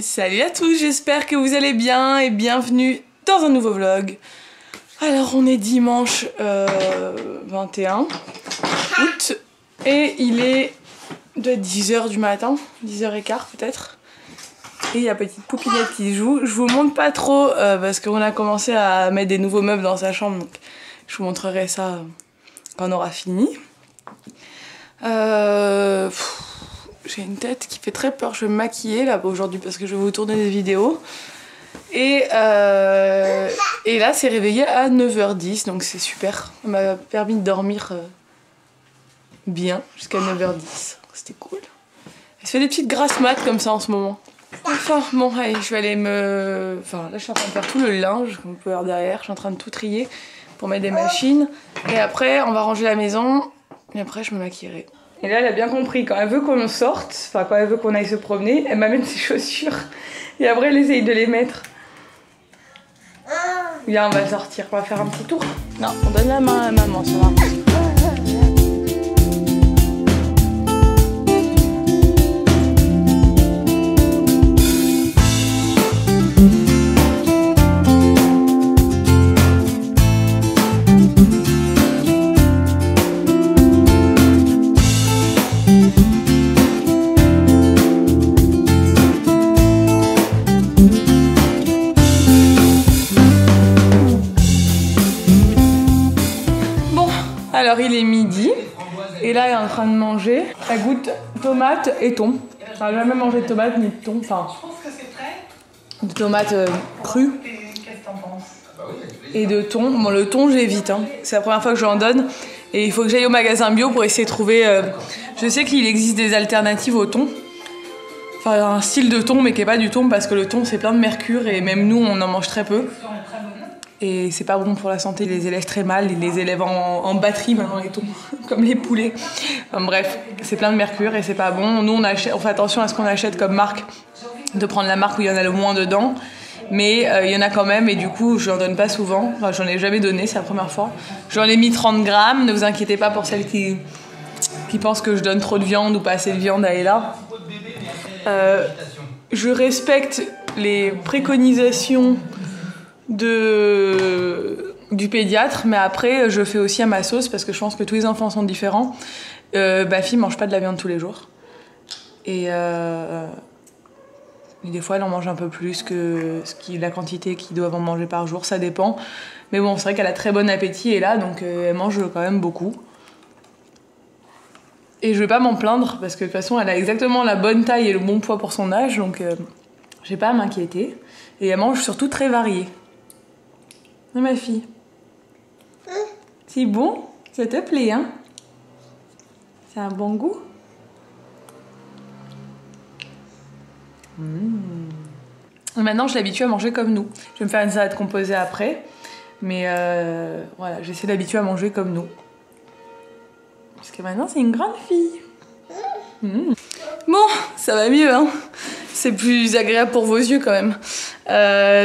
Salut à tous, j'espère que vous allez bien et bienvenue dans un nouveau vlog. Alors on est dimanche 21 août et il est de 10h du matin, 10h15 peut-être. Et il y a petite Poupinette qui joue. Je vous montre pas trop parce qu'on a commencé à mettre des nouveaux meubles dans sa chambre, donc je vous montrerai ça quand on aura fini. J'ai une tête qui fait très peur, je vais me maquiller là aujourd'hui parce que je vais vous tourner des vidéos. Et là c'est réveillé à 9h10 donc c'est super. Ça m'a permis de dormir bien jusqu'à 9h10, c'était cool. Elle se fait des petites grasses mat comme ça en ce moment. Enfin bon allez, je vais aller me... Enfin là je suis en train de faire tout le linge comme vous pouvez voir derrière, je suis en train de tout trier pour mettre des machines. Et après on va ranger la maison et après je me maquillerai. Et là, elle a bien compris, quand elle veut qu'on sorte, enfin quand elle veut qu'on aille se promener, elle m'amène ses chaussures. Et après, elle essaye de les mettre. Viens, on va sortir, on va faire un petit tour. Non, on donne la main à maman, ça va. Alors il est midi et là elle est en train de manger. Elle goûte tomate et thon. Elle n'a jamais mangé de tomate ni de thon. Enfin, de tomates crues et de thon. Bon, le thon j'évite, hein. C'est la première fois que je lui en donne et il faut que j'aille au magasin bio pour essayer de trouver. Je sais qu'il existe des alternatives au thon. Enfin, un style de thon mais qui n'est pas du thon parce que le thon c'est plein de mercure et même nous on en mange très peu. Et c'est pas bon pour la santé, ils les élèvent très mal, ils les élèvent en batterie maintenant les thons, comme les poulets. Enfin, bref, c'est plein de mercure et c'est pas bon. Nous on fait attention à ce qu'on achète comme marque, de prendre la marque où il y en a le moins dedans. Mais il y en a quand même et du coup je n'en donne pas souvent, enfin j'en ai jamais donné, c'est la première fois. J'en ai mis 30 grammes, ne vous inquiétez pas pour celles qui pensent que je donne trop de viande ou pas assez de viande à Ella. Je respecte les préconisations du pédiatre, mais après je fais aussi à ma sauce parce que je pense que tous les enfants sont différents. Ma fille mange pas de la viande tous les jours et des fois elle en mange un peu plus que la quantité qu'ils doivent en manger par jour, ça dépend, mais bon c'est vrai qu'elle a très bon appétit et là donc elle mange quand même beaucoup et je vais pas m'en plaindre parce que de toute façon elle a exactement la bonne taille et le bon poids pour son âge, donc j'ai pas à m'inquiéter et elle mange surtout très varié. Ma fille, c'est bon? Ça te plaît, hein? C'est un bon goût? Maintenant, je l'habitue à manger comme nous. Je vais me faire une salade composée après, mais voilà, j'essaie d'habituer à manger comme nous. Parce que maintenant, c'est une grande fille. Bon, ça va mieux, hein? C'est plus agréable pour vos yeux quand même.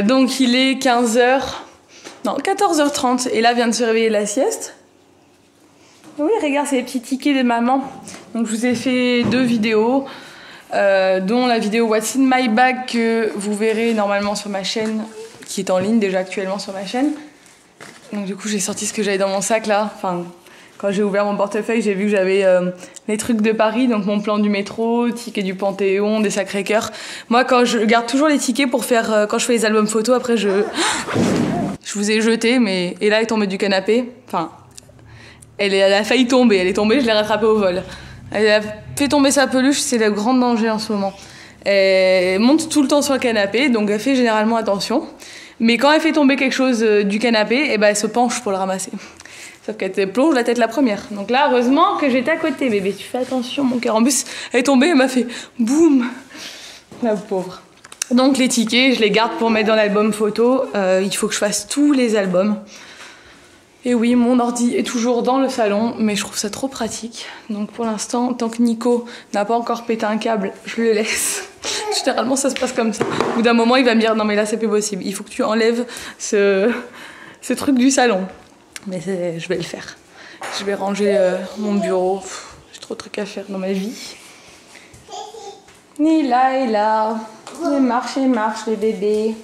Donc, il est 15h. Non, 14h30 et là vient de se réveiller la sieste. Oui, regarde, c'est les petits tickets de maman. Donc je vous ai fait 2 vidéos, dont la vidéo What's in my bag que vous verrez normalement sur ma chaîne, qui est en ligne déjà actuellement sur ma chaîne. Donc du coup j'ai sorti ce que j'avais dans mon sac là. Enfin, quand j'ai ouvert mon portefeuille, j'ai vu que j'avais les trucs de Paris, donc mon plan du métro, tickets du Panthéon, des Sacré-Cœur. Moi quand je garde toujours les tickets pour faire, quand je fais les albums photos, après je vous ai jeté, mais Ella est tombée du canapé. Enfin, elle a failli tomber. Elle est tombée, je l'ai rattrapée au vol. Elle a fait tomber sa peluche, c'est le grand danger en ce moment. Elle monte tout le temps sur le canapé, donc elle fait généralement attention. Mais quand elle fait tomber quelque chose du canapé, eh ben, elle se penche pour le ramasser. Sauf qu'elle te plonge la tête la première. Donc là, heureusement que j'étais à côté, bébé. Tu fais attention, mon cœur. En plus, elle est tombée, elle m'a fait boum. La pauvre. Donc les tickets, je les garde pour mettre dans l'album photo. Il faut que je fasse tous les albums. Et oui, mon ordi est toujours dans le salon, mais je trouve ça trop pratique. Donc pour l'instant, tant que Nico n'a pas encore pété un câble, je le laisse. Généralement, ça se passe comme ça. Au bout d'un moment, il va me dire « Non mais là, c'est plus possible. Il faut que tu enlèves ce truc du salon. » Mais je vais le faire. Je vais ranger mon bureau. J'ai trop de trucs à faire dans ma vie. Nila est là. ils marchent les bébés.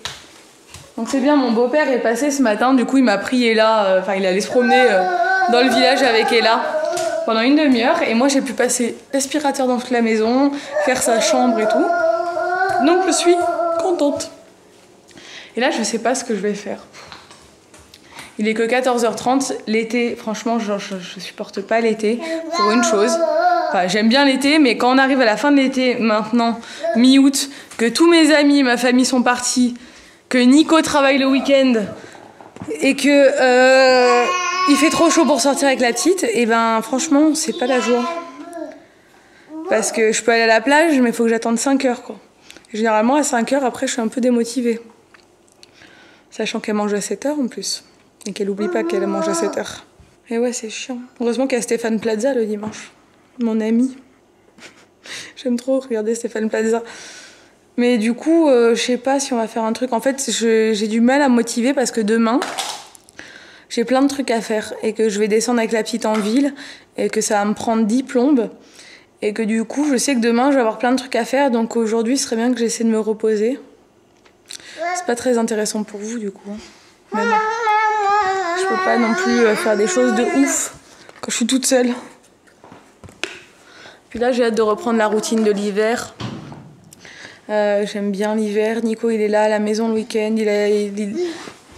Donc c'est bien, mon beau-père est passé ce matin, du coup il m'a pris Ella, il allait se promener dans le village avec Ella pendant une demi-heure et moi j'ai pu passer l'aspirateur dans toute la maison, faire sa chambre et tout. Donc je suis contente. Et là je sais pas ce que je vais faire. Il est que 14h30, l'été, franchement je supporte pas l'été pour une chose. Enfin, j'aime bien l'été, mais quand on arrive à la fin de l'été, maintenant, mi-août, que tous mes amis, ma famille sont partis, que Nico travaille le week-end et que il fait trop chaud pour sortir avec la petite, et ben franchement c'est pas la joie. Parce que je peux aller à la plage mais il faut que j'attende 5 heures quoi. Généralement à 5 heures après je suis un peu démotivée. Sachant qu'elle mange à 7 heures en plus. Et qu'elle oublie pas qu'elle mange à 7 heures. Et ouais c'est chiant. Heureusement qu'il y a Stéphane Plaza le dimanche. Mon ami. J'aime trop regarder Stéphane Plaza. Mais du coup, je sais pas si on va faire un truc. En fait, j'ai du mal à me motiver parce que demain, j'ai plein de trucs à faire. Et que je vais descendre avec la petite en ville. Et que ça va me prendre 10 plombes. Et que du coup, je sais que demain, je vais avoir plein de trucs à faire. Donc aujourd'hui, ce serait bien que j'essaie de me reposer. C'est pas très intéressant pour vous, du coup. Mais bon. Je peux pas non plus faire des choses de ouf quand je suis toute seule. Puis là, j'ai hâte de reprendre la routine de l'hiver. J'aime bien l'hiver. Nico, il est là à la maison le week-end.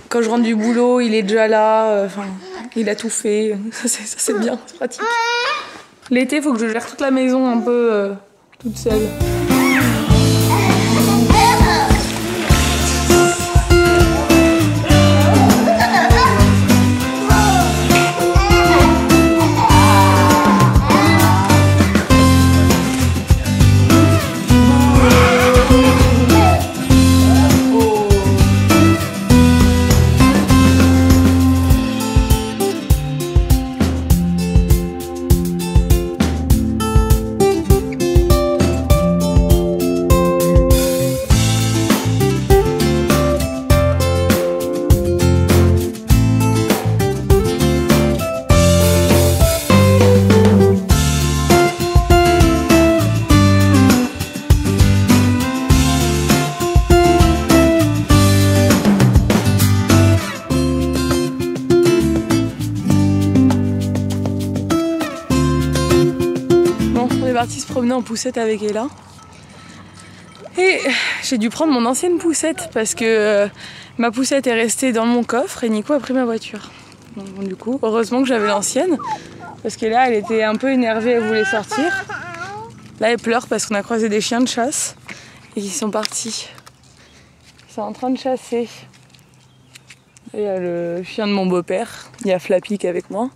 Quand je rentre du boulot, il est déjà là. Il a tout fait. Ça, c'est bien, c'est pratique. L'été, il faut que je gère toute la maison un peu toute seule. Se promener en poussette avec Ella et j'ai dû prendre mon ancienne poussette parce que ma poussette est restée dans mon coffre et Nico a pris ma voiture. Donc, bon, du coup heureusement que j'avais l'ancienne parce que là elle était un peu énervée, elle voulait sortir. Là elle pleure parce qu'on a croisé des chiens de chasse et ils sont partis. Ils sont en train de chasser. Il y a le chien de mon beau-père, il y a Flappy qui est avec moi,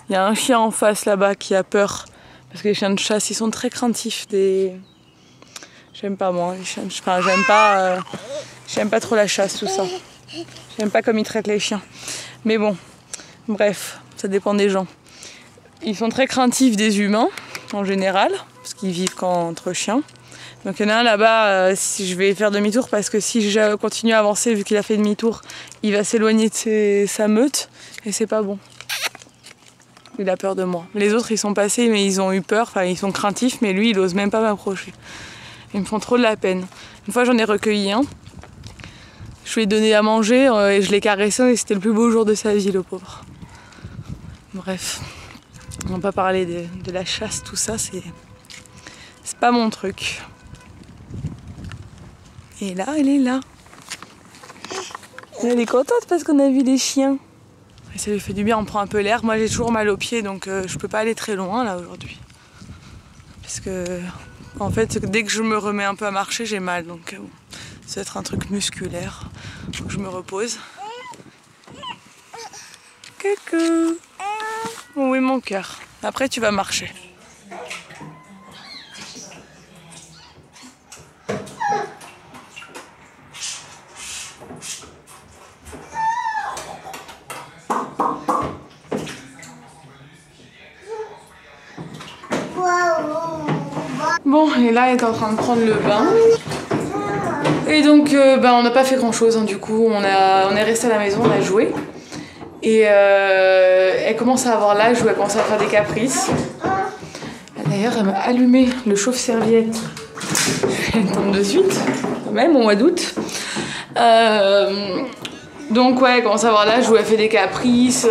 il y a un chien en face là-bas qui a peur. Parce que les chiens de chasse, ils sont très craintifs des... J'aime pas moi, les chiens de... Enfin, j'aime pas trop la chasse, tout ça. J'aime pas comme ils traitent les chiens. Mais bon, bref, ça dépend des gens. Ils sont très craintifs des humains, en général, parce qu'ils vivent qu'entre chiens. Donc il y en a un là-bas, si je vais faire demi-tour, parce que si je continue à avancer, vu qu'il a fait demi-tour, il va s'éloigner de sa meute, et c'est pas bon. Il a peur de moi. Les autres, ils sont passés, mais ils ont eu peur. Enfin, ils sont craintifs, mais lui, il ose même pas m'approcher. Ils me font trop de la peine. Une fois, j'en ai recueilli un. Je lui ai donné à manger et je l'ai caressé et c'était le plus beau jour de sa vie, le pauvre. Bref, on va pas parler de la chasse, tout ça, c'est pas mon truc. Et là, elle est là. Elle est contente parce qu'on a vu des chiens. Et ça lui fait du bien, on prend un peu l'air. Moi j'ai toujours mal aux pieds donc je peux pas aller très loin là aujourd'hui. Parce que en fait dès que je me remets un peu à marcher j'ai mal donc ça va être un truc musculaire. Faut que je me repose. Coucou. Oui mon cœur. Après tu vas marcher. Bon, et là, elle est en train de prendre le bain. Et donc, on n'a pas fait grand-chose. Hein, du coup, on est resté à la maison, on a joué. Et elle commence à avoir l'âge où elle commence à faire des caprices. D'ailleurs, elle m'a allumé le chauffe-serviette. Je vais le prendre de suite. même au mois d'août. Donc ouais, elle commence à avoir l'âge où elle fait des caprices.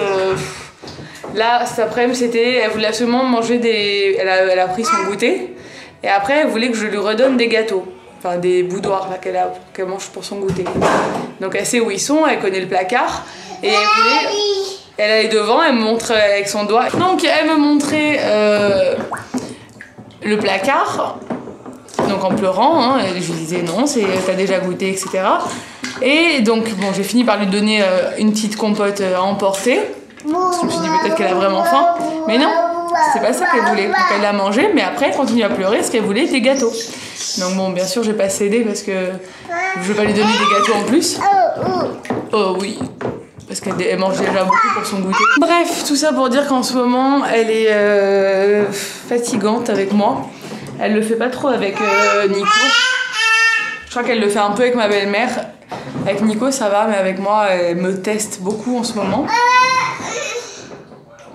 Là, cet après-midi, elle voulait absolument manger des... Elle a pris son goûter. Et après, elle voulait que je lui redonne des gâteaux. Enfin, des boudoirs qu'elle mange pour son goûter. Donc elle sait où ils sont, elle connaît le placard. Et elle allait devant, elle me montrait avec son doigt. Donc elle me montrait le placard. Donc en pleurant, hein, je lui disais non, t'as déjà goûté, etc. Et donc bon, j'ai fini par lui donner une petite compote à emporter. Je me suis dit peut-être qu'elle a vraiment faim. Mais non, c'est pas ça qu'elle voulait. Donc elle l'a mangé, mais après elle continue à pleurer, ce qu'elle voulait était gâteaux. Donc bon, bien sûr, j'ai pas cédé parce que je vais pas lui donner des gâteaux en plus. Oh oui, parce qu'elle mange déjà beaucoup pour son goûter. Bref, tout ça pour dire qu'en ce moment, elle est fatigante avec moi. Elle le fait pas trop avec Nico. Je crois qu'elle le fait un peu avec ma belle-mère. Avec Nico, ça va, mais avec moi, elle me teste beaucoup en ce moment.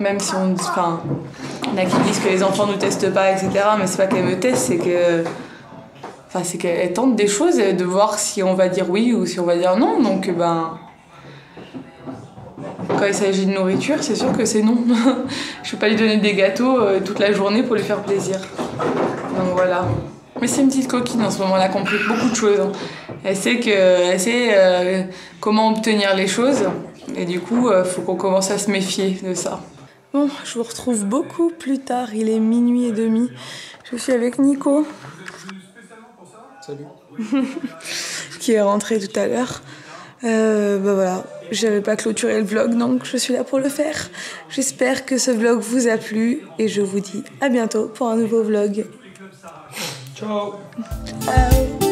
Même si on y en a qui disent que les enfants ne testent pas, etc. Mais c'est pas qu'elle me teste, c'est que... Enfin, c'est qu'elle tente des choses, de voir si on va dire oui ou si on va dire non. Donc, quand il s'agit de nourriture, c'est sûr que c'est non. Je vais pas lui donner des gâteaux toute la journée pour lui faire plaisir. Donc voilà. Mais c'est une petite coquine en ce moment, elle a compris beaucoup de choses. Elle sait comment obtenir les choses. Et du coup, faut qu'on commence à se méfier de ça. Bon, je vous retrouve beaucoup plus tard. Il est 00h30. Je suis avec Nico. Salut. Qui est rentré tout à l'heure. Voilà, j'avais pas clôturé le vlog, donc je suis là pour le faire. J'espère que ce vlog vous a plu et je vous dis à bientôt pour un nouveau vlog. Ciao. Ciao.